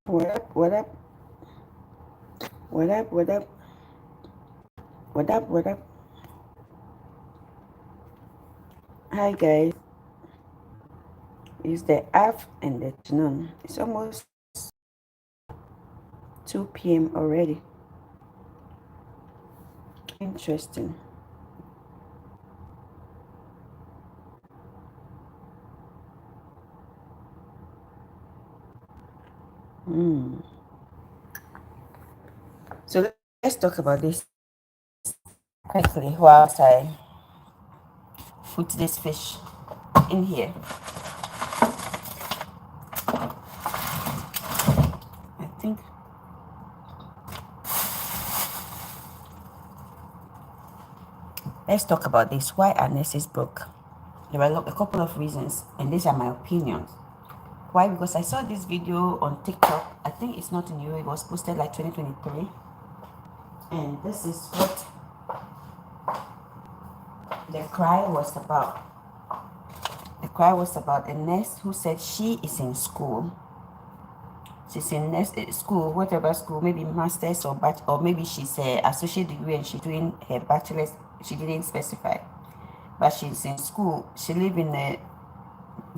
What up? What up? What up? What up? What up? What up? Hi guys. It's the afternoon. It's almost 2 p.m. already. Interesting. Mm. So let's talk about this quickly whilst I put this fish in here. I think let's talk about this. Why are nurses broke? There are a couple of reasons, and these are my opinions. Why? Because I saw this video on TikTok. I think it's not new. It was posted like 2023. And this is what the cry was about. The cry was about a nurse who said she is in school. She's in school, whatever school, maybe master's or or maybe she's a associate degree and she's doing her bachelor's. She didn't specify, but she's in school. She lives in a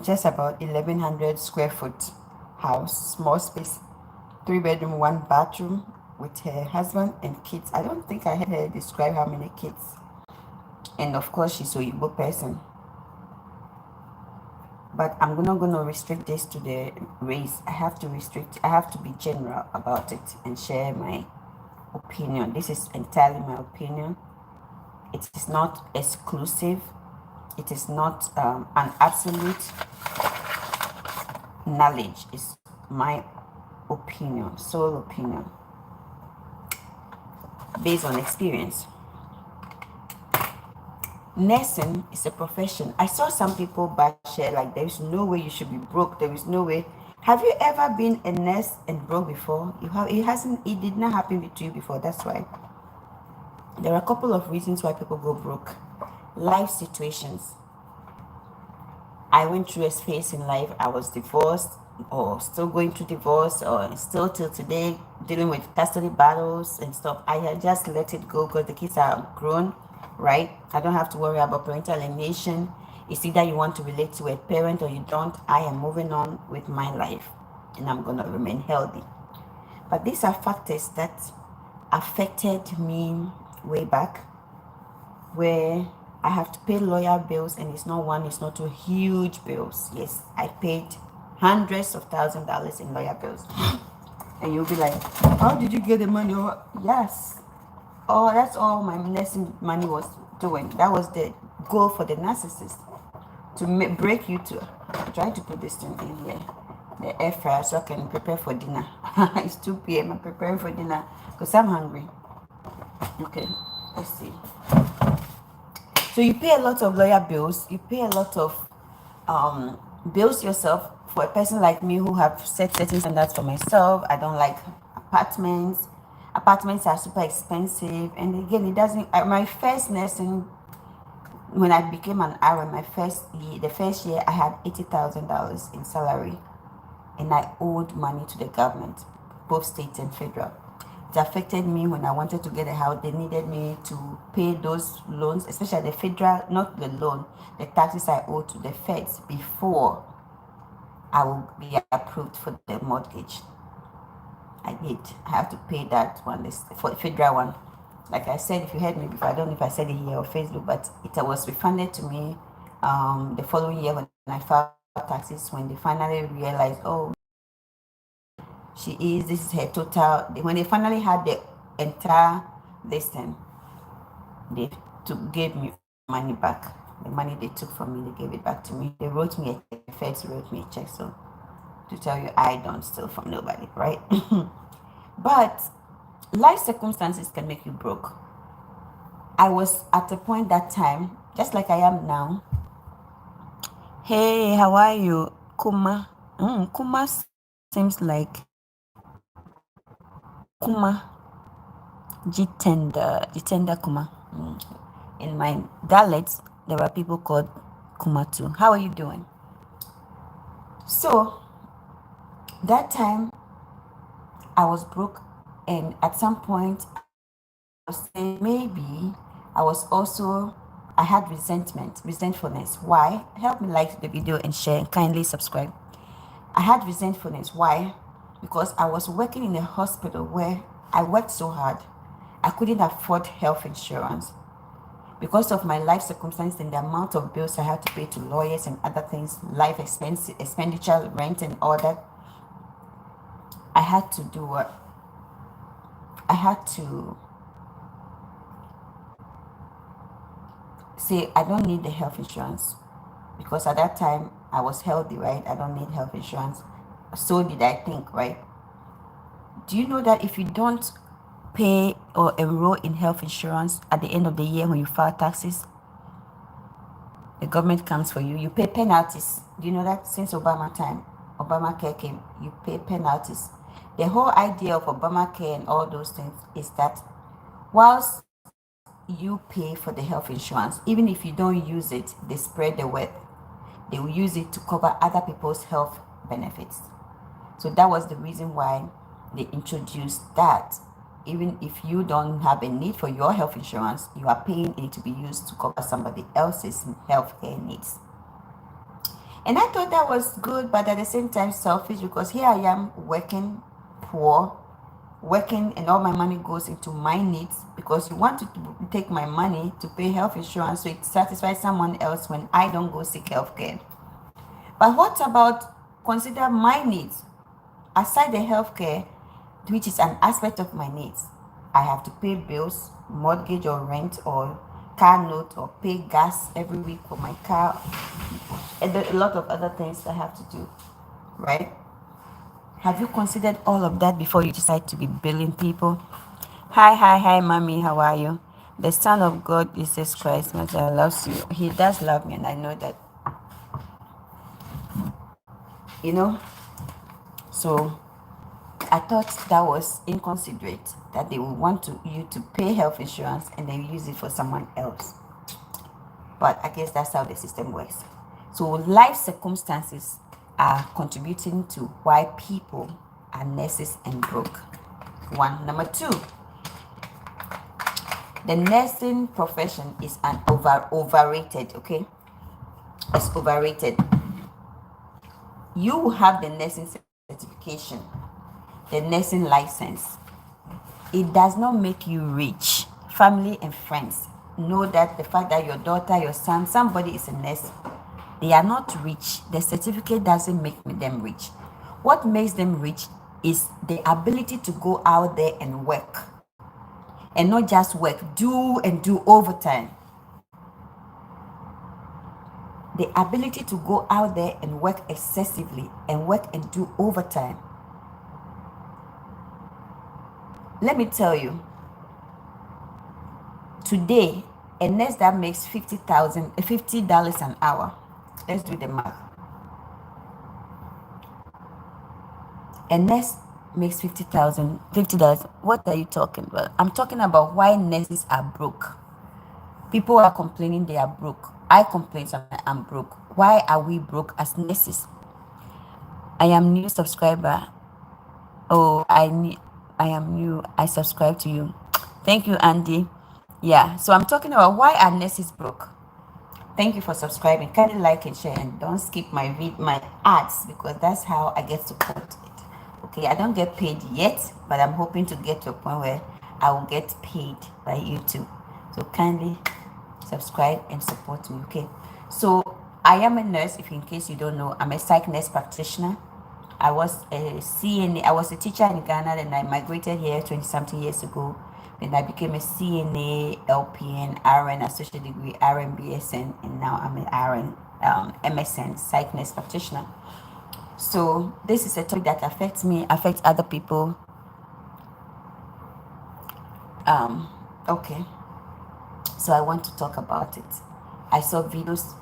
just about 1,100 square foot house, small space, 3 bedroom, 1 bathroom, with her husband and kids. I don't think I heard her describe how many kids. And of course, she's a Igbo person. But I'm not going to restrict this to the race. I have to be general about it and share my opinion. This is entirely my opinion. It is not exclusive. It is not an absolute knowledge. It's my opinion, sole opinion, based on experience. Nursing is a profession. I saw some people bash it like there is no way you should be broke. There is no way. Have you ever been a nurse and broke before? You have. It hasn't. It did not happen to you before. That's why. There are a couple of reasons why people go broke. Life situations. I went through a phase in life. I was divorced, or still going through divorce, or still till today dealing with custody battles and stuff. I had just let it go because the kids are grown, right? I don't have to worry about parental alienation. It's either you want to relate to a parent or you don't. I am moving on with my life and I'm going to remain healthy. But these are factors that affected me way back, where I have to pay lawyer bills, and it's not one, it's not two, huge bills. Yes, I paid hundreds of $1,000s in lawyer bills. And you'll be like, how did you get the money? Yes. Oh, that's all my nursing money was doing. That was the goal for the narcissist, to break you to try to put this thing in here, the air fryer, so I can prepare for dinner. It's 2 p.m. I'm preparing for dinner because I'm hungry. Okay, let's see. So you pay a lot of lawyer bills. You pay a lot of bills yourself. For a person like me who have set certain standards for myself, I don't like apartments. Apartments are super expensive, and again, it doesn't. My first nursing, when I became an RN, the first year, I had $80,000 in salary, and I owed money to the government, both state and federal. It affected me when I wanted to get a house. They needed me to pay those loans, especially the federal, not the loan, the taxes I owed to the feds before I will be approved for the mortgage. I did. I have to pay that one, this for the federal one. Like I said, if you heard me before, I don't know if I said it here or Facebook, but it was refunded to me the following year when I filed taxes, when they finally realized, oh, this is her total. When they finally had the entire listing, they gave me money back. The money they took from me, they gave it back to me. They wrote me a check. Feds wrote me a check. So to tell you, I don't steal from nobody, right? But life circumstances can make you broke. I was at a point that time, just like I am now. Hey, how are you, Kuma? Kuma seems like Kuma. Jitenda Kuma. In my dialects, there are people called Kuma too. How are you doing? So that time, I was broke, and at some point I was saying maybe I was also I had resentfulness. Why? Help me like the video and share and kindly subscribe. I had resentfulness. Why? Because I was working in a hospital where I worked so hard. I couldn't afford health insurance. Because of my life circumstance and the amount of bills I had to pay to lawyers and other things, life expenditure, rent and all that, I had to do what? I had to say I don't need the health insurance, because at that time I was healthy, right? I don't need health insurance. So did I think, right? Do you know that if you don't pay or enroll in health insurance at the end of the year when you file taxes, the government comes for you. You pay penalties. Do you know that? Since Obama time, Obamacare came, you pay penalties. The whole idea of Obamacare and all those things is that whilst you pay for the health insurance, even if you don't use it, they spread the word. They will use it to cover other people's health benefits. So that was the reason why they introduced that. Even if you don't have a need for your health insurance, you are paying it to be used to cover somebody else's healthcare needs. And I thought that was good, but at the same time selfish, because here I am working poor, working, and all my money goes into my needs because you want to take my money to pay health insurance so it satisfies someone else when I don't go seek healthcare. But what about consider my needs? Aside the healthcare, which is an aspect of my needs, I have to pay bills, mortgage or rent or car note, or pay gas every week for my car, and a lot of other things I have to do, right? Have you considered all of that before you decide to be billing people? Hi, mommy, how are you? The Son of God, Jesus Christ, my God, loves you. He does love me, and I know that, you know. So I thought that was inconsiderate, that they would want you to pay health insurance and then use it for someone else. But I guess that's how the system works. So life circumstances are contributing to why people are nurses and broke. One. Number two, the nursing profession is overrated. Okay, it's overrated. You have the nursing certification, the nursing license. It does not make you rich. Family and friends know that the fact that your daughter, your son, somebody is a nurse, they are not rich. The certificate doesn't make them rich. What makes them rich is the ability to go out there and work. And not just work, do overtime. The ability to go out there and work excessively and work and do overtime. Let me tell you, today, a nurse that makes $50 an hour, let's do the math. A nurse makes $50. What are you talking about? I'm talking about why nurses are broke. People are complaining they are broke. I complain I'm broke. Why are we broke as nurses? I am new subscriber. Oh, I am new. I subscribe to you. Thank you, Andy. Yeah, so I'm talking about why are nurses broke. Thank you for subscribing. Kindly like and share, and don't skip my ads, because that's how I get to put it. Okay, I don't get paid yet, but I'm hoping to get to a point where I will get paid by YouTube. So kindly subscribe and support me. Okay, so I am a nurse. If in case you don't know, I'm a psych nurse practitioner. I was a CNA. I was a teacher in Ghana, and I migrated here 20-something years ago. Then I became a CNA, LPN, RN, associate degree, RN, BSN, and now I'm an RN, MSN, psych nurse practitioner. So this is a topic that affects me, affects other people. Okay. So I want to talk about it. I saw videos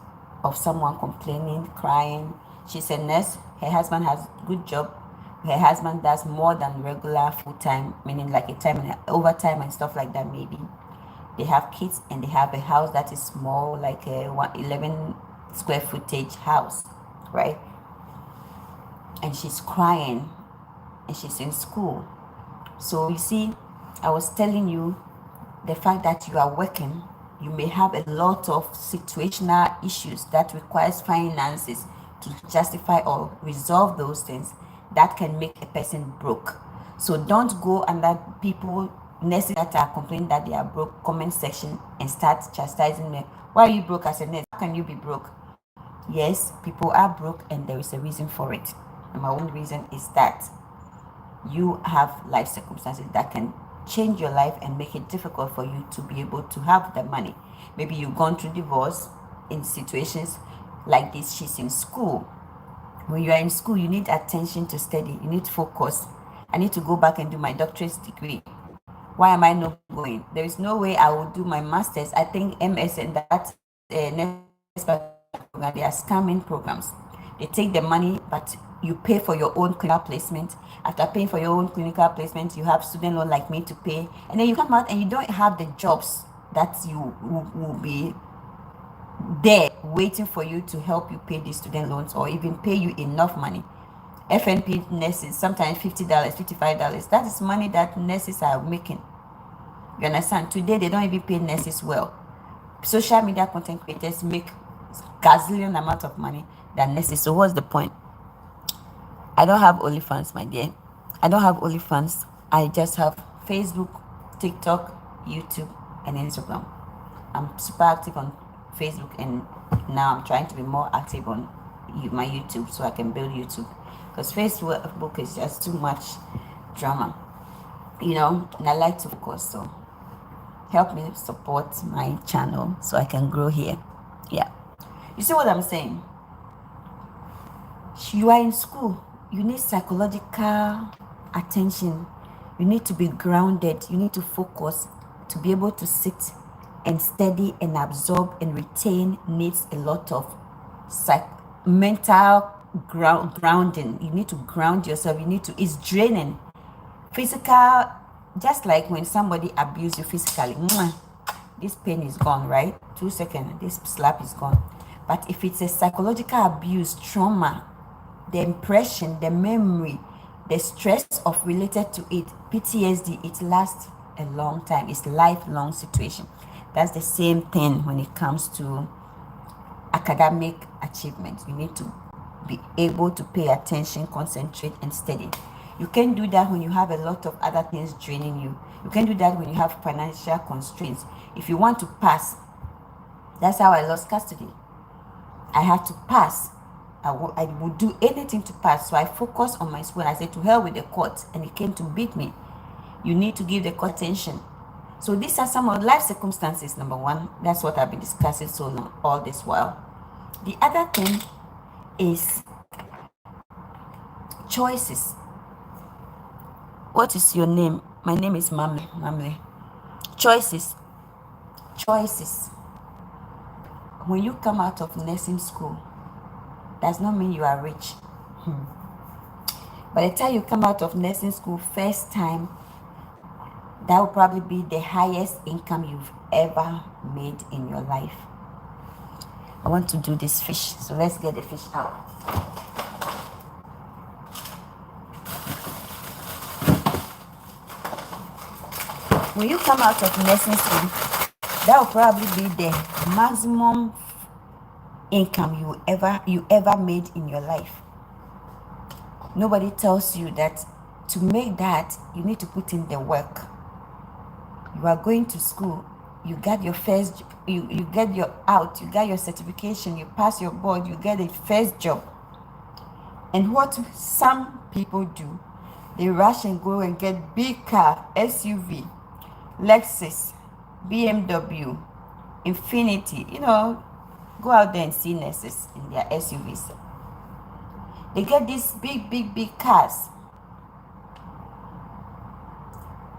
of someone complaining, crying. She's a nurse. Her husband has a good job. Her husband does more than regular full-time, meaning like a time and overtime and stuff like that maybe. They have kids and they have a house that is small, like a 11 square footage house, right? And she's crying and she's in school. So you see, I was telling you the fact that you are working, you may have a lot of situational issues that requires finances to justify or resolve those things that can make a person broke. So don't go under people nurses that are complaining that they are broke comment section and start chastising them. Why are you broke as a nurse? How can you be broke? Yes, people are broke and there is a reason for it. Number one reason is that you have life circumstances that can change your life and make it difficult for you to be able to have the money. Maybe you've gone through divorce. In situations like this, she's in school. When you are in school, you need attention to study, you need focus. I need to go back and do my doctorate degree. Why am I not going? There is no way I will do my master's. I think MS and that next program, they are scamming programs. They take the money, but you pay for your own clinical placement. After paying for your own clinical placement, you have student loan like me to pay, and then you come out and you don't have the jobs that you will be there waiting for you to help you pay these student loans or even pay you enough money. FNP nurses, sometimes $50, $55. That is money that nurses are making. You understand? Today, they don't even pay nurses well. Social media content creators make gazillion amount of money than nurses. So what's the point? I don't have OnlyFans, my dear. I don't have OnlyFans. I just have Facebook, TikTok, YouTube, and Instagram. I'm super active on Facebook, and now I'm trying to be more active on my YouTube so I can build YouTube, because Facebook is just too much drama, and I like to focus. So help me support my channel so I can grow here. Yeah, you see what I'm saying? You are in school, you need psychological attention, you need to be grounded, you need to focus. To be able to sit and study and absorb and retain needs a lot of mental grounding. You need to ground yourself. It's draining. Physical, just like when somebody abuses you physically, this pain is gone, right? 2 seconds, this slap is gone. But if it's a psychological abuse, trauma, the impression, the memory, the stress of related to it, PTSD, it lasts a long time. It's lifelong situation. That's the same thing when it comes to academic achievement. You need to be able to pay attention, concentrate, and study. You can't do that when you have a lot of other things draining you. You can't do that when you have financial constraints. If you want to pass, that's how I lost custody. I had to pass. I would do anything to pass. So I focused on my school. I said, to hell with the court, and it came to beat me. You need to give the court attention. So these are some of life circumstances. Number one, that's what I've been discussing so long, all this while. The other thing is choices. What is your name? My name is Mamle. Choices. When you come out of nursing school, does not mean you are rich. By the time you come out of nursing school first time, that will probably be the highest income you've ever made in your life. I want to do this fish, so let's get the fish out. When you come out of nursing school, that will probably be the maximum income you ever made in your life. Nobody tells you that to make that, you need to put in the work. You are going to school, you got your first, you get your out, you got your certification, you pass your board, you get a first job. And what some people do, they rush and go and get big car, SUV, Lexus, BMW, Infinity, go out there and see nurses in their SUVs. They get these big cars.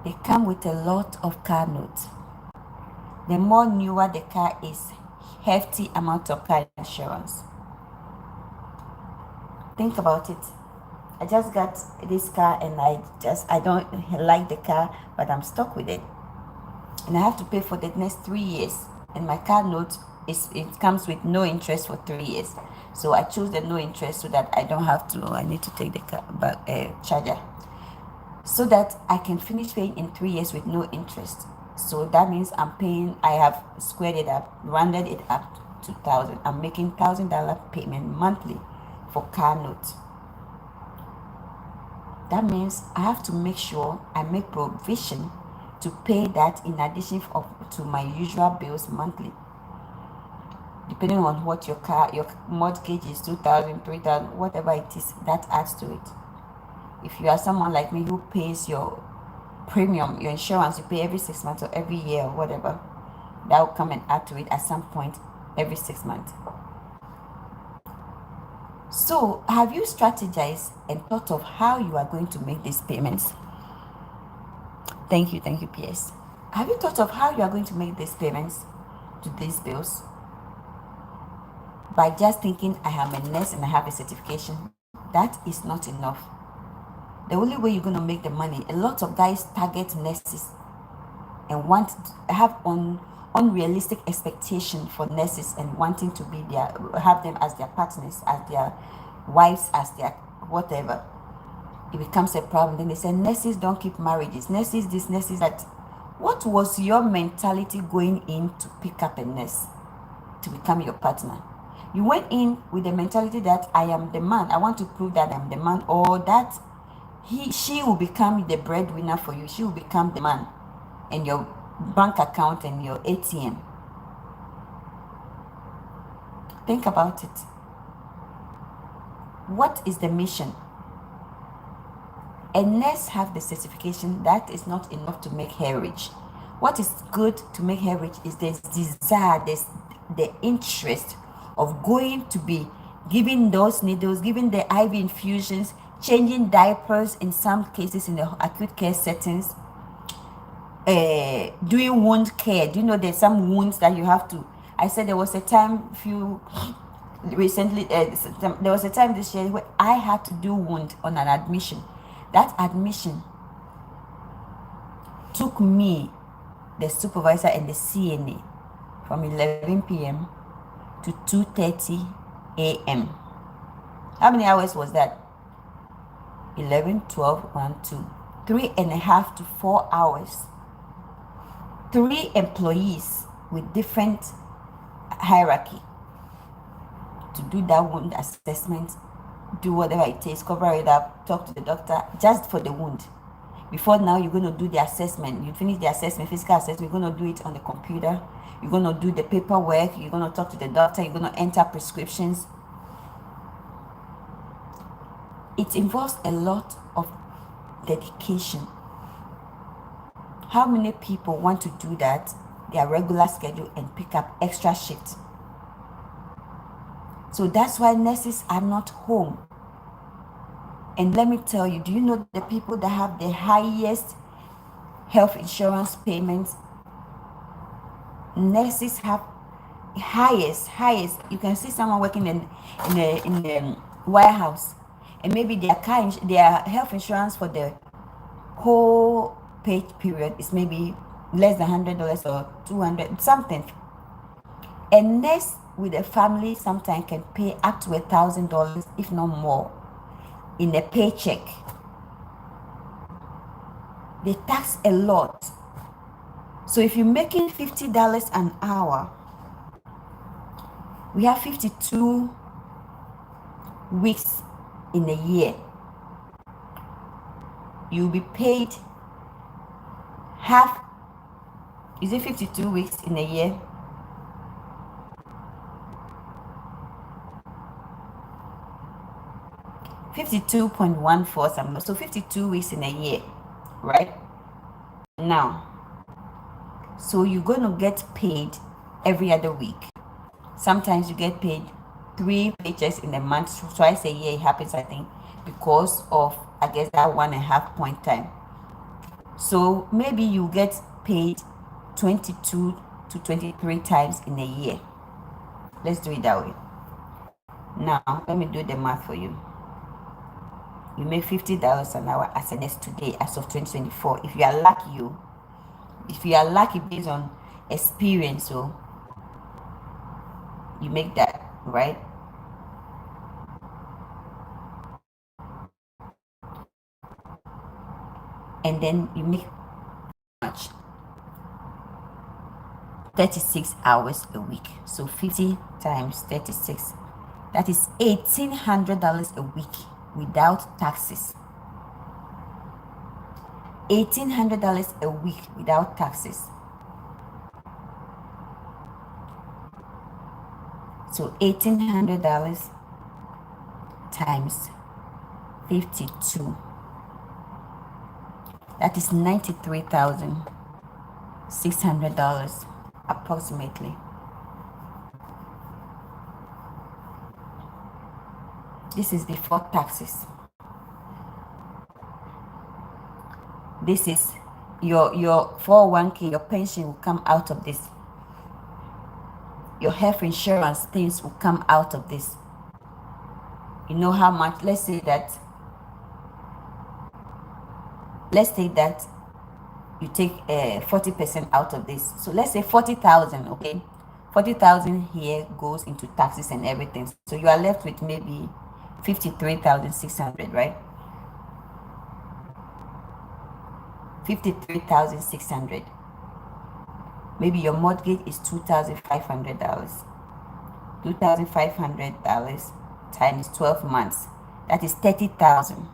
They come with a lot of car notes. The more newer the car is, hefty amount of car insurance. Think about it. I just got this car and I don't like the car, but I'm stuck with it. And I have to pay for the next 3 years. And my car note it comes with no interest for 3 years. So I choose the no interest so that I don't have to, I need to take the car back, charger. so that I can finish paying in 3 years with no interest. So that means I have squared it up, rounded it up to 1,000. I'm making $1,000 payment monthly for car note. That means I have to make sure I make provision to pay that in addition to my usual bills monthly. Depending on what your mortgage is, 2,000, 3,000, whatever it is, that adds to it. If you are someone like me who pays your premium, your insurance, you pay every 6 months or every year or whatever, that will come and add to it at some point every 6 months. So have you strategized and thought of how you are going to make these payments? Thank you, PS. Have you thought of how you are going to make these payments to these bills? By just thinking I am a nurse and I have a certification, that is not enough. The only way you're going to make the money, a lot of guys target nurses and have unrealistic expectation for nurses and wanting to have them as their partners, as their wives, as their whatever. It becomes a problem. Then they say nurses don't keep marriages, nurses this, nurses that. What was your mentality going in to pick up a nurse to become your partner? You went in with the mentality that I am the man, I want to prove that I'm the man, or that she will become the breadwinner for you, she will become the man and your bank account and your ATM. Think about it. What is the mission? A nurse have the certification. That is not enough to make her rich. What is good to make her rich is the desire, the interest of going to be giving those needles, giving the IV infusions, changing diapers in some cases in the acute care settings, doing wound care. Do you know there's some wounds that you have to? I said there was a time there was a time this year where I had to do wound on an admission. That admission took me, the supervisor and the CNA, from 11 p.m. to 2:30 a.m. How many hours was that? 11, 12, 1, 2, 3.5 to 4 hours. 3 employees with different hierarchy to do that wound assessment, do whatever it takes, cover it up, talk to the doctor just for the wound. Before now, you're going to do the assessment. You finish the assessment, physical assessment, you're going to do it on the computer. You're going to do the paperwork. You're going to talk to the doctor. You're going to enter prescriptions. It involves a lot of dedication. How many people want to do that, their regular schedule, and pick up extra shifts? So that's why nurses are not home. And let me tell you, do you know the people that have the highest health insurance payments? Nurses have highest. You can see someone working in the warehouse, and maybe their health insurance for the whole pay period is maybe less than $100 or $200 something. A nurse with a family sometimes can pay up to $1,000, if not more, in a paycheck. They tax a lot. So if you're making $50 an hour, we have 52 weeks in a year. You'll be paid half. Is it 52 weeks in a year? $52.14 something. So 52 weeks in a year, right? Now, so you're going to get paid every other week. Sometimes you get paid 3 paychecks in a month. Twice a year it happens, I think, because of, I guess, that 1.5 point time. So maybe you get paid 22 to 23 times in a year. Let's do it that way. Now, let me do the math for you. You make $50 an hour as a nurse today, as of 2024. If you are lucky based on experience, so you make that, right? and then you make much 36 hours a week. So 50 times 36, that is $1,800 a week without taxes. $1,800 a week without taxes. So $1,800 times 52, that is $93,600 approximately. This is before taxes. This is your 401k, your pension will come out of this. Your health insurance things will come out of this. You know how much? Let's say that you take 40% out of this. So let's say 40,000, okay? 40,000 here goes into taxes and everything. So you are left with maybe 53,600, right? 53,600. Maybe your mortgage is $2,500. $2,500 times 12 months. That is 30,000.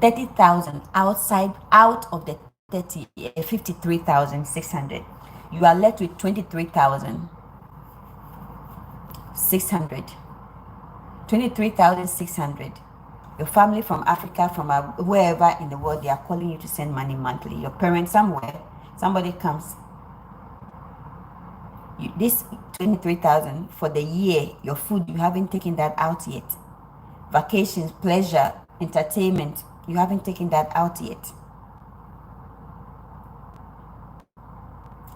30,000 out of the 53,600. You are left with 23,600. 23,600. Your family from Africa, from wherever in the world, they are calling you to send money monthly. Your parents somewhere, somebody comes. This 23,000 for the year, your food, you haven't taken that out yet. Vacations, pleasure, entertainment, you haven't taken that out yet.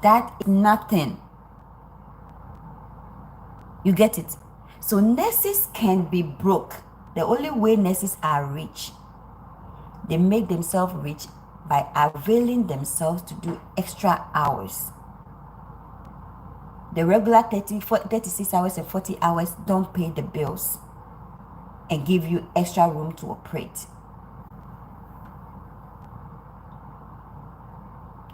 That is nothing. You get it? So nurses can be broke. The only way nurses are rich, they make themselves rich by availing themselves to do extra hours. The regular 36 hours and 40 hours don't pay the bills and give you extra room to operate.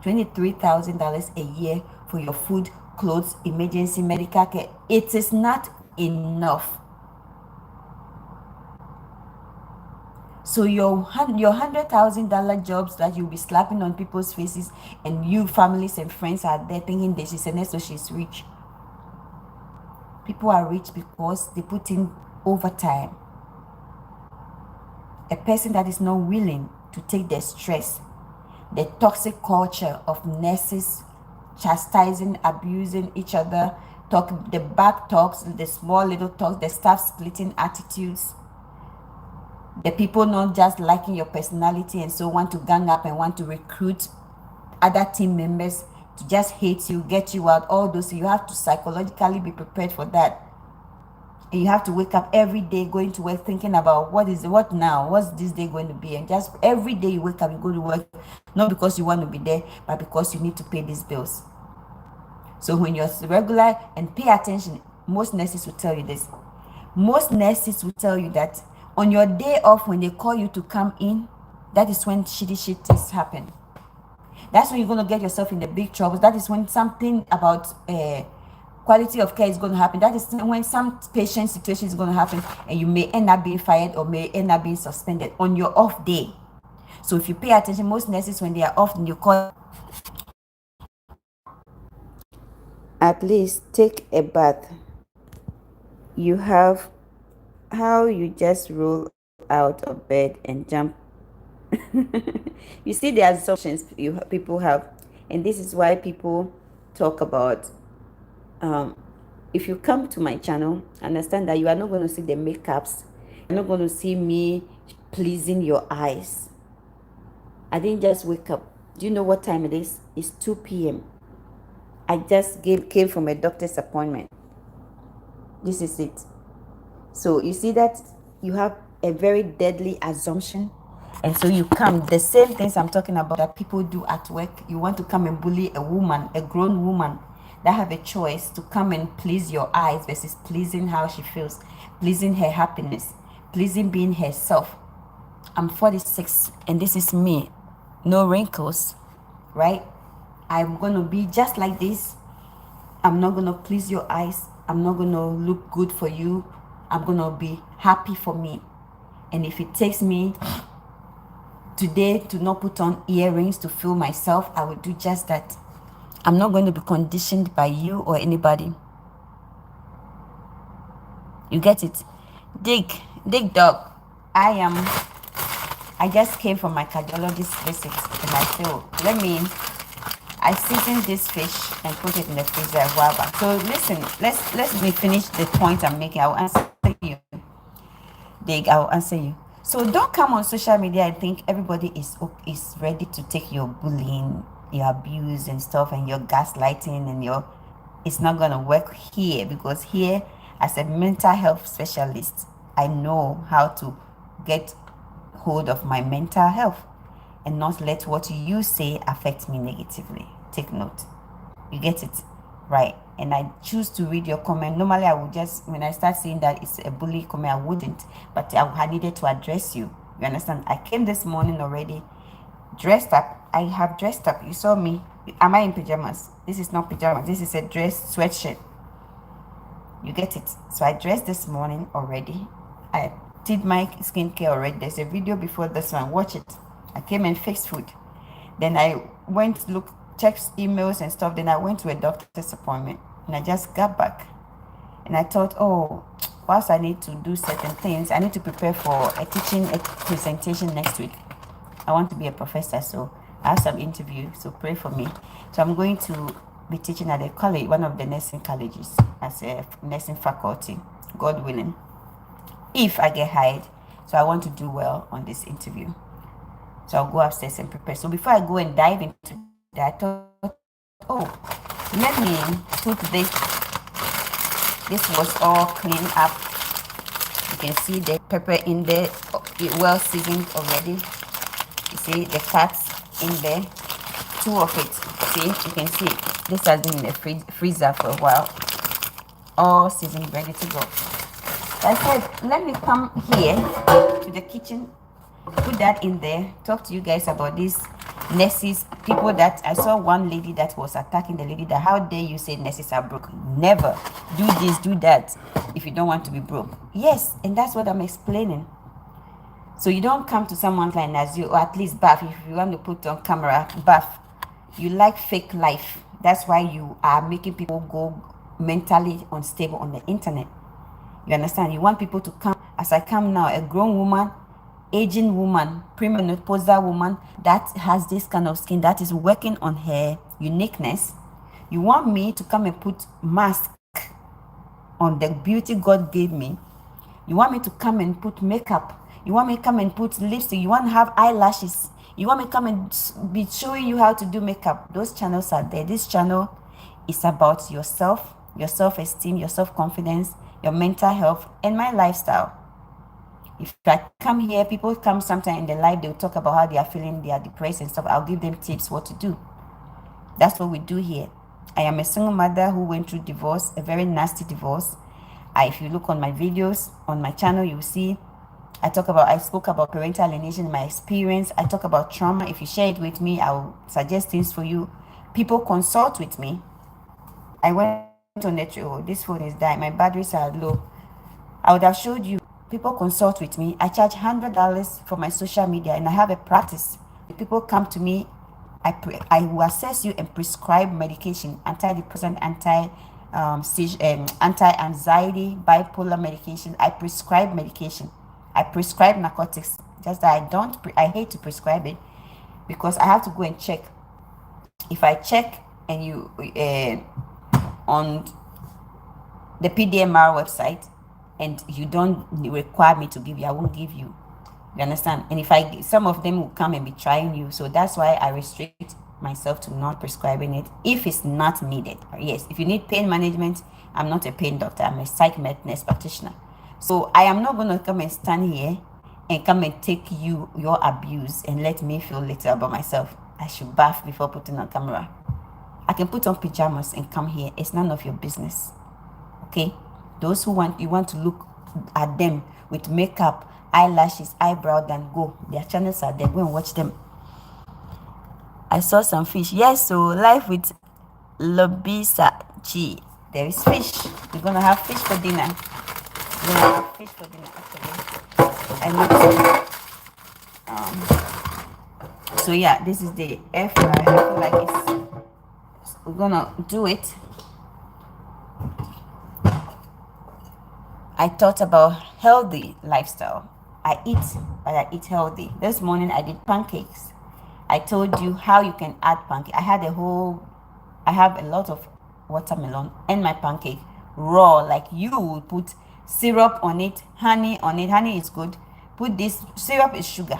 $23,000 a year for your food, clothes, emergency medical care. It is not enough. So your $100,000 jobs that you'll be slapping on people's faces, and you families and friends are there thinking that she's a nurse, so she's rich. People are rich because they put in overtime. A person that is not willing to take the stress, the toxic culture of nurses chastising, abusing each other, the back talks, the small little talks, the staff splitting attitudes, the people not just liking your personality and so want to gang up and want to recruit other team members to just hate you, get you out, all those. You have to psychologically be prepared for that. And you have to wake up every day going to work thinking about what now, what's this day going to be, and just every day you wake up, you go to work, not because you want to be there, but because you need to pay these bills. So when you're regular, and pay attention, most nurses will tell you this. Most nurses will tell you that on your day off, when they call you to come in, that is when shitty shit things happen. That's when you're going to get yourself in the big troubles. That is when something about quality of care is going to happen. That is when some patient situation is going to happen, and you may end up being fired or may end up being suspended on your off day. So if you pay attention, most nurses, when they are off, you call, at least take a bath. You have how you just roll out of bed and jump. You see the assumptions people have, and this is why people talk about if you come to my channel, understand that you are not going to see the makeups, you're not going to see me pleasing your eyes. I didn't just wake up. Do you know what time it is? It's 2 p.m. I just came from a doctor's appointment. This is it. So you see that you have a very deadly assumption, and so you come, the same things I'm talking about that people do at work. You want to come and bully a woman, a grown woman that have a choice to come and please your eyes versus pleasing how she feels, pleasing her happiness, pleasing being herself. I'm 46 and this is me. No wrinkles, right? I'm gonna be just like this. I'm not gonna please your eyes. I'm not gonna look good for you. I'm gonna be happy for me. And if it takes me today to not put on earrings to feel myself, I will do just that. I'm not going to be conditioned by you or anybody. You get it? Dig dog. I just came from my cardiologist visit and I feel, I seasoned this fish and put it in the freezer a while back. So listen, let me finish the point I'm making. I'll answer you. I'll answer you. So don't come on social media and think everybody is ready to take your bullying, your abuse and stuff, and your gaslighting and your. It's not gonna work here, because here, as a mental health specialist, I know how to get hold of my mental health and not let what you say affect me negatively. Take note. You get it? Right. And I choose to read your comment. Normally, I would just, when I start seeing that it's a bully comment, I wouldn't. But I needed to address you. You understand? I came this morning already dressed up. I have dressed up. You saw me. Am I in pajamas? This is not pajamas. This is a dress sweatshirt. You get it? So I dressed this morning already. I did my skincare already. There's a video before this one. Watch it. I came and fixed food. Then I went to check emails and stuff. Then I went to a doctor's appointment. And I just got back. And I thought, oh, whilst I need to do certain things, I need to prepare for a presentation next week. I want to be a professor, so I have some interview. So pray for me. So I'm going to be teaching at a college, one of the nursing colleges, as a nursing faculty, God willing, if I get hired. So I want to do well on this interview. So I'll go upstairs and prepare. So before I go and dive into that, I thought, oh, let me put this. This was all cleaned up. You can see the pepper in there, well seasoned already. You see the cuts in there, 2 of it. See, you can see this has been in the freezer for a while, all seasoned, ready to go. I said, let me come here to the kitchen, put that in there, talk to you guys about these nurses, people that I saw. One lady that was attacking the lady that, how dare you say nurses are broke? Never. Do this, do that if you don't want to be broke. Yes, and that's what I'm explaining. So you don't come to someone like Nazir, or at least Buff, if you want to put on camera, Buff. You like fake life. That's why you are making people go mentally unstable on the internet. You understand? You want people to come, as I come now, a grown woman, aging woman, premenopausal woman that has this kind of skin, that is working on her uniqueness. You want me to come and put mask on the beauty God gave me. You want me to come and put makeup. You want me to come and put lipstick. You want to have eyelashes. You want me to come and be showing you how to do makeup. Those channels are there. This channel is about yourself, your self-esteem, your self-confidence, your mental health, and my lifestyle. If I come here, people come sometime in their life, they'll talk about how they are feeling, they are depressed and stuff. I'll give them tips what to do. That's what we do here. I am a single mother who went through divorce, a very nasty divorce. If you look on my videos on my channel, you'll see I spoke about parental alienation, my experience. I talk about trauma. If you share it with me, I'll suggest things for you. People consult with me. I went on the oh, this phone is dying, my batteries are low. I would have showed you. People consult with me. I charge $100 for my social media, and I have a practice. If people come to me, I will assess you and prescribe medication, antidepressant, anti-anxiety, bipolar medication. I prescribe medication. I prescribe narcotics. Just that I hate to prescribe it because I have to go and check. If I check and you on the PDMR website and you don't require me to give you, I won't give you. You understand? And if some of them will come and be trying you. So that's why I restrict myself to not prescribing it if it's not needed. Yes, if you need pain management, I'm not a pain doctor. I'm a psych med nurse practitioner. So I am not going to come and stand here and come and take your abuse and let me feel little about myself. I should bath before putting on camera. I can put on pajamas and come here. It's none of your business. Okay? Those who you want to look at them with makeup, eyelashes, eyebrow, then go. Their channels are there. Go and watch them. I saw some fish. Yes, so life with Lobisa G. There is fish. We're gonna have fish for dinner. We're gonna have fish for dinner actually. I need to so yeah, this is the air fryer. I feel like we're gonna do it. I thought about healthy lifestyle. I eat, but I eat healthy. This morning I did pancakes. I told you how you can add pancake. I have a lot of watermelon and my pancake raw. Like you would put syrup on it, honey on it. Honey is good. Put this syrup is sugar.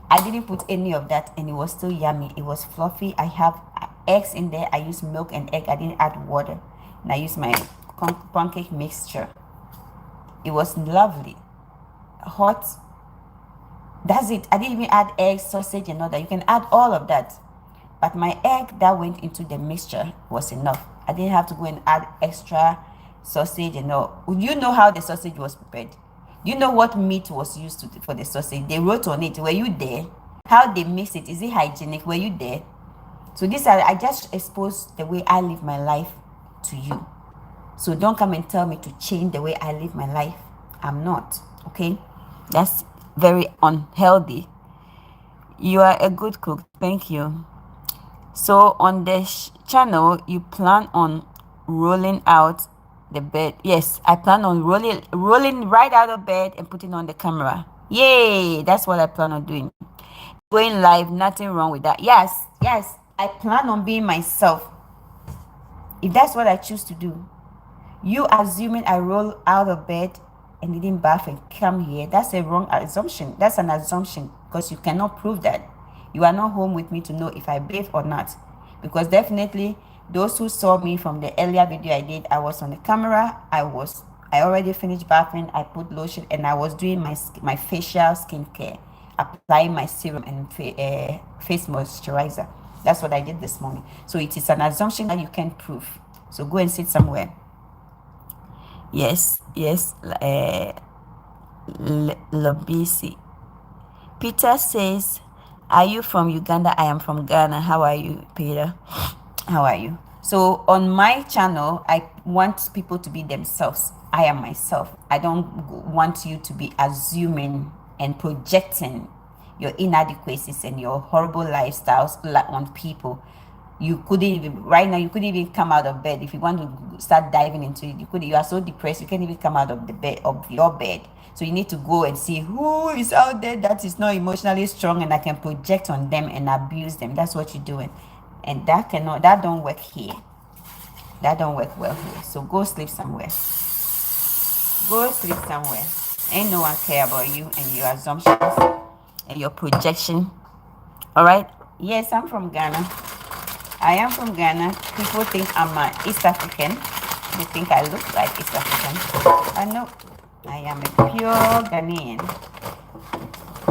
I didn't put any of that, and it was still yummy. It was fluffy. I have eggs in there. I use milk and egg. I didn't add water, and I used my pancake mixture. It was lovely, hot. That's it. I didn't even add eggs, sausage, and all that. You can add all of that, but my egg that went into the mixture was enough. I didn't have to go and add extra sausage and all. You know how the sausage was prepared. You know what meat was used for the sausage. They wrote on it. Were you there? How they mix it? Is it hygienic? Were you there? So I just exposed the way I live my life to you. So don't come and tell me to change the way I live my life. I'm not. Okay? That's very unhealthy. You are a good cook. Thank you. So on the channel, you plan on rolling out the bed. Yes, I plan on rolling right out of bed and putting on the camera. Yay! That's what I plan on doing. Going live, nothing wrong with that. Yes, I plan on being myself. If that's what I choose to do. You assuming I roll out of bed and didn't bath and come here, that's a wrong assumption. That's an assumption because you cannot prove that. You are not home with me to know if I bathe or not. Because definitely those who saw me from the earlier video I did, I was on the camera. I already finished bathing. I put lotion and I was doing my facial skincare, applying my serum and face moisturizer. That's what I did this morning. So it is an assumption that you can't prove. So go and sit somewhere. Yes, Lobisi. Peter says, are you from Uganda? I am from Ghana. How are you, Peter? How are you? So on my channel, I want people to be themselves. I am myself. I don't want you to be assuming and projecting your inadequacies and your horrible lifestyles on people. You couldn't even right now, you couldn't even come out of bed. If you want to start diving into it, you are so depressed you can't even come out of the bed, of your bed. So you need to go and see who is out there that is not emotionally strong and I can project on them and abuse them. That's what you're doing, and that don't work here. That don't work well here. So go sleep somewhere. Go sleep somewhere. Ain't no one care about you and your assumptions and your projection. All right. Yes, I'm from Ghana. I am from Ghana. People think I'm East African. They think I look like East African. I know I am a pure Ghanaian.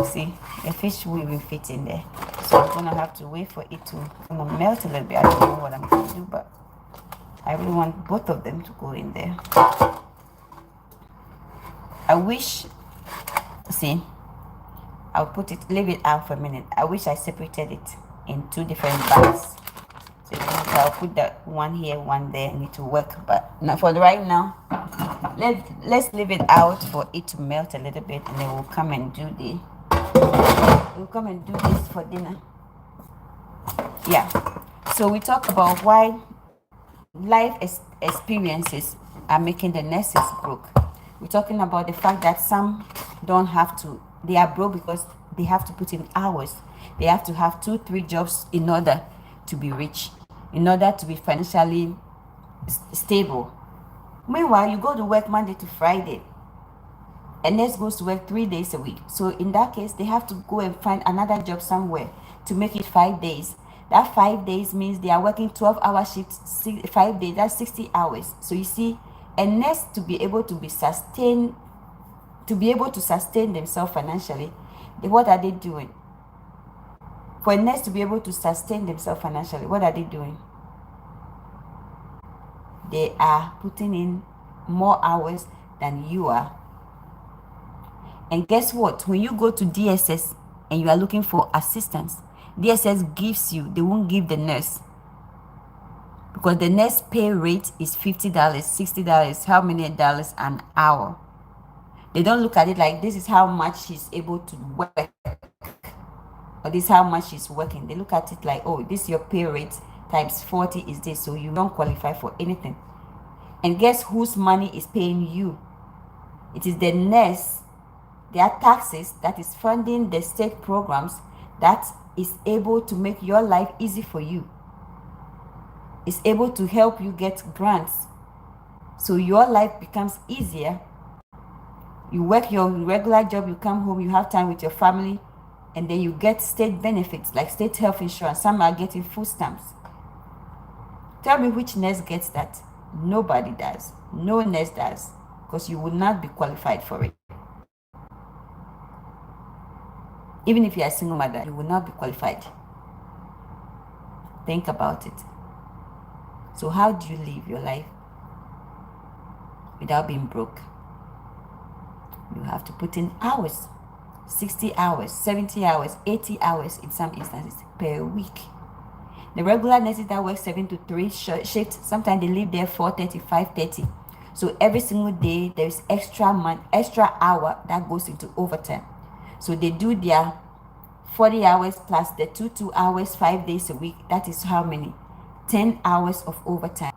See, the fish will be fit in there. So I'm gonna have to wait for it to melt a little bit. I don't know what I'm gonna do, but I really want both of them to go in there. I wish, see, I'll leave it out for a minute. I wish I separated it in two different bags. So I'll put that one here, one there, and it will work. But not for right now. Let's leave it out for it to melt a little bit, and then we'll come and do this for dinner. Yeah. So we talk about why life experiences are making the nurses broke. We're talking about the fact that some don't have to. They are broke because they have to put in hours. They have to have 2-3 jobs in order to be rich, in order to be financially stable. Meanwhile, you go to work Monday to Friday. A nurse goes to work 3 days a week. So in that case, they have to go and find another job somewhere to make it 5 days. That 5 days means they are working 12-hour shifts, 5 days. That's 60 hours. So you see, a nurse to be able to sustain themselves financially, what are they doing? For a nurse to be able to sustain themselves financially, what are they doing? They are putting in more hours than you are. And guess what? When you go to DSS and you are looking for assistance, DSS gives you, they won't give the nurse, because the nurse pay rate is $50, $60, how many dollars an hour. They don't look at it like this is how much she's able to work, or this is how much she's working. They look at it like, oh, this is your pay rate times 40 is this, so you don't qualify for anything. And guess whose money is paying you? It is the nurse, their taxes that is funding the state programs that is able to make your life easy for you. Is able to help you get grants, so your life becomes easier. You work your regular job, you come home, you have time with your family, and then you get state benefits like state health insurance. Some are getting food stamps. Tell me which nurse gets that? Nobody does. No nurse does, because you would not be qualified for it. Even if you are a single mother, you will not be qualified. Think about it. So how do you live your life without being broke? You have to put in hours, 60 hours, 70 hours, 80 hours in some instances per week. The regular nurses that work 7 to 3 shifts, sometimes they leave there 4:30, 5:30. So every single day there's extra hour that goes into overtime. So they do their 40 hours plus the 2 hours, 5 days a week. That is how many? 10 hours of overtime.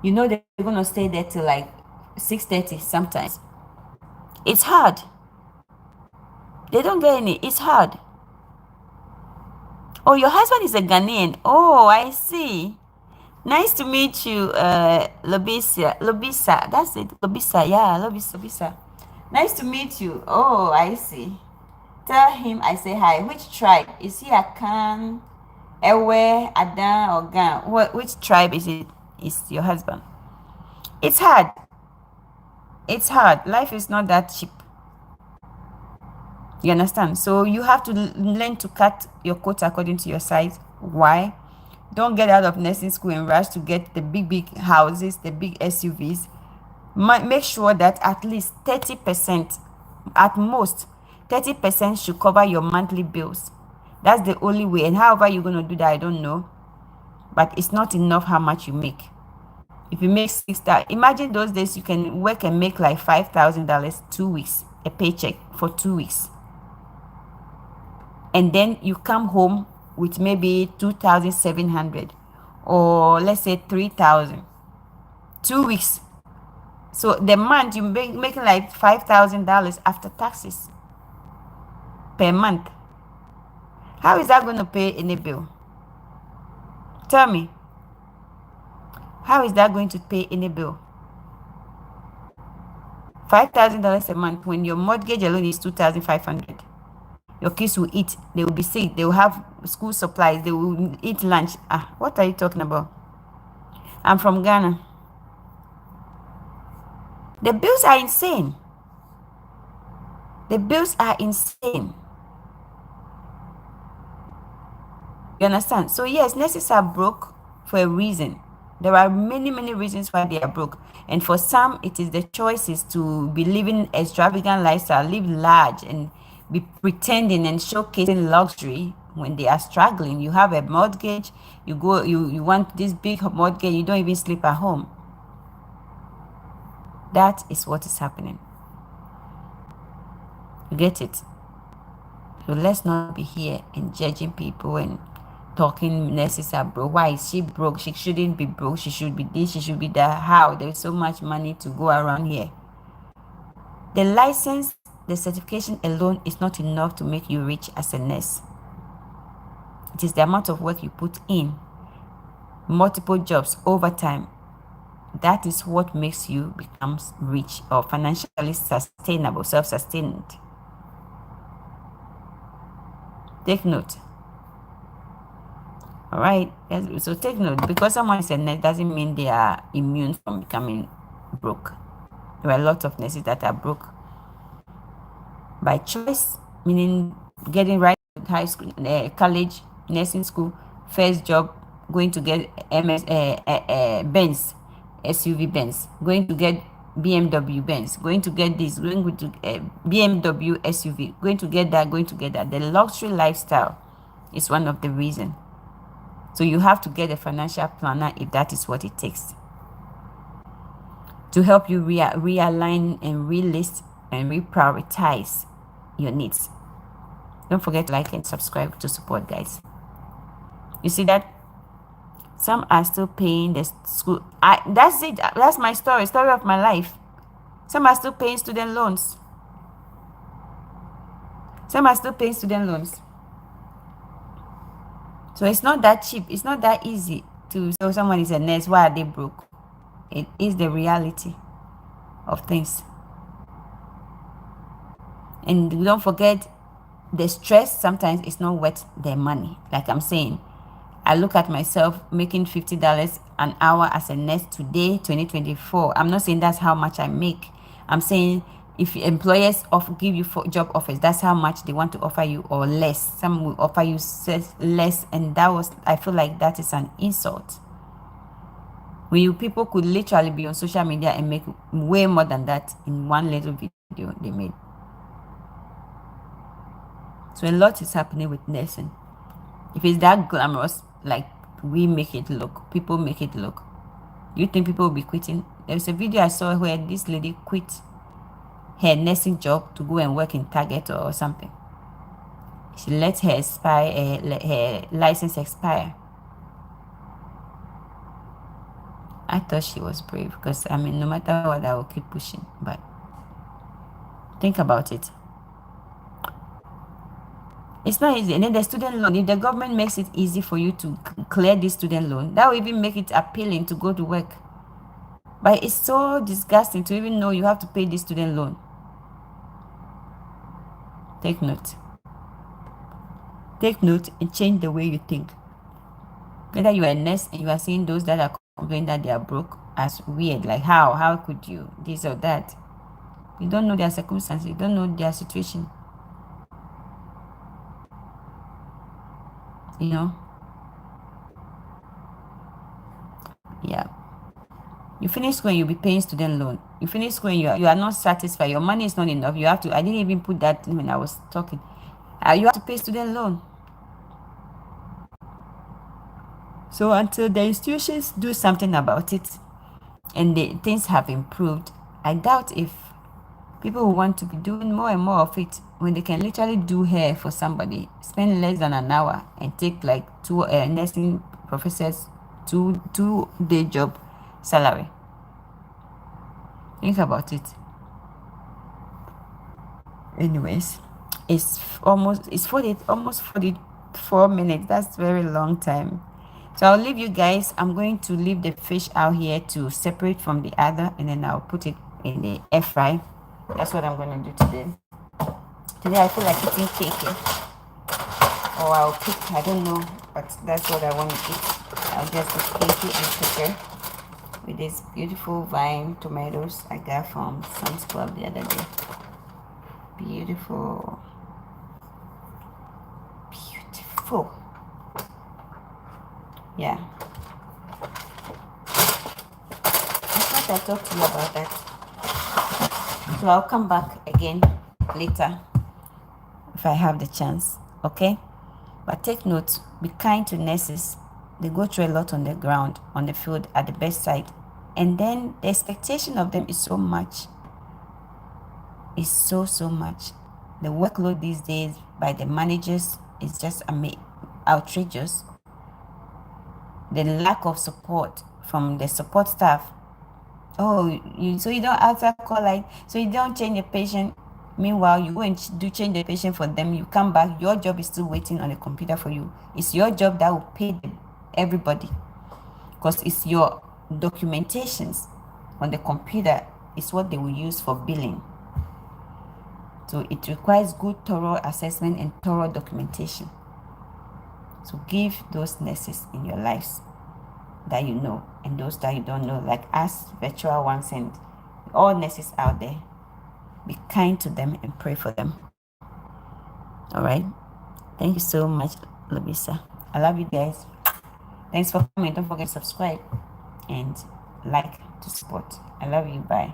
You know they're going to stay there till like 6:30 sometimes. It's hard. They don't get any. It's hard. Oh, your husband is a Ghanaian. Oh, I see. Nice to meet you, Lobisa. Lobisa, that's it. Lobisa, yeah, Lobisa. Nice to meet you. Oh, I see. Tell him I say hi. Which tribe? Is he a Khan, Ewe, Adan, or Gan? Which tribe is it? Is your husband? It's hard. It's hard. Life is not that cheap. You understand? So you have to learn to cut your coat according to your size. Why? Don't get out of nursing school and rush to get the big houses, the big SUVs. Make sure that at least 30%, at most 30% should cover your monthly bills. That's the only way. And however you're going to do that, I don't know. But it's not enough how much you make. If you make $6,000, imagine those days you can work and make like $5,000 2 weeks, a paycheck for 2 weeks. And then you come home with maybe 2,700 or let's say 3,000. 2 weeks. So the month you're making like $5,000 after taxes per month. How is that going to pay any bill? Tell me. How is that going to pay any bill? $5,000 a month when your mortgage alone is $2,500. Your kids will eat. They will be sick. They will have school supplies. They will eat lunch. What are you talking about? I'm from Ghana. The bills are insane. The bills are insane. You understand? So yes, nurses are broke for a reason. There are many reasons why they are broke. And for some, it is the choices to be living extravagant lifestyle, live large and be pretending and showcasing luxury when they are struggling. You have a mortgage, you want this big mortgage, you don't even sleep at home. That is what is happening. You get it? So let's not be here and judging people and talking nurses are broke. Why is she broke? She shouldn't be broke. She should be this, she should be that. How? There's so much money to go around here. The license, the certification alone is not enough to make you rich as a nurse. It is the amount of work you put in, multiple jobs, overtime. That is what makes you become rich or financially sustainable, self-sustained. Take note. All right. So take note. Because someone is a nurse doesn't mean they are immune from becoming broke. There are a lot of nurses that are broke by choice, meaning getting right to high school, college, nursing school, first job, going to get Benz, SUV Benz, going to get BMW Benz, going to get this, going to BMW SUV, going to get that, going to get that. The luxury lifestyle is one of the reasons. So you have to get a financial planner if that is what it takes to help you realign and relist and reprioritize your needs. Don't forget to like and subscribe to support, guys. You see that? Some are still paying the school. That's it. That's my story of my life. Some are still paying student loans. Some are still paying student loans. So it's not that cheap. It's not that easy to say someone is a nurse. Why are they broke? It is the reality of things. And don't forget, the stress sometimes is not worth their money. Like I'm saying, I look at myself making $50 an hour as a nurse today, 2024. I'm not saying that's how much I make. I'm saying if employers give you job offers, that's how much they want to offer you, or less. Some will offer you less, and I feel like that is an insult. When people could literally be on social media and make way more than that in one little video they made. So a lot is happening with nursing. If it's that glamorous, like we make it look, people make it look, you think people will be quitting? There's a video I saw where this lady quit her nursing job to go and work in Target or something. She let her license expire. I thought she was brave, because I mean, no matter what, I will keep pushing. But think about it. It's not easy. And then the student loan, if the government makes it easy for you to clear this student loan, that will even make it appealing to go to work. But it's so disgusting to even know you have to pay this student loan. Take note. Take note and change the way you think. Whether you are a nurse and you are seeing those that are complaining that they are broke as weird, like how could you, this or that. You don't know their circumstances, you don't know their situation. You know? Yeah. You finish school and you'll be paying student loan. You finish school and you are not satisfied. Your money is not enough. You have to, I didn't even put that when I was talking. You have to pay student loan. So until the institutions do something about it and things have improved, I doubt if people will want to be doing more and more of it, when they can literally do hair for somebody, spend less than an hour, and take like two nursing professors, two-day job salary. Think about it. Anyways, it's almost 44 minutes. That's very long time. So I'll leave you guys. I'm going to leave the fish out here to separate from the other, and then I'll put it in the air fry. That's what I'm going to do today. Today I feel like eating cake. Or I'll pick, I don't know, but that's what I want to eat. I'll just eat cake and pepper with these beautiful vine tomatoes I got from Sam's Club the other day. Beautiful. Beautiful. Yeah. I thought I talked to you about that. So I'll come back again later if I have the chance. Okay? But take note, be kind to nurses. They go through a lot on the ground, on the field, at the bedside. And then the expectation of them is so much. It's so much. The workload these days by the managers is just outrageous. The lack of support from the support staff. So you don't answer call line, so you don't change the patient. Meanwhile, you go and change the patient for them. You come back, your job is still waiting on the computer for you. It's your job that will pay everybody, because it's your documentations on the computer is what they will use for billing. So it requires good, thorough assessment and thorough documentation. So give those nurses in your lives that you know, and those that you don't know, like us virtual ones and all nurses out there, be kind to them and pray for them. All right. Thank you so much, Lobisa. I love you guys. Thanks for coming. Don't forget to subscribe and like to support. I love you. Bye.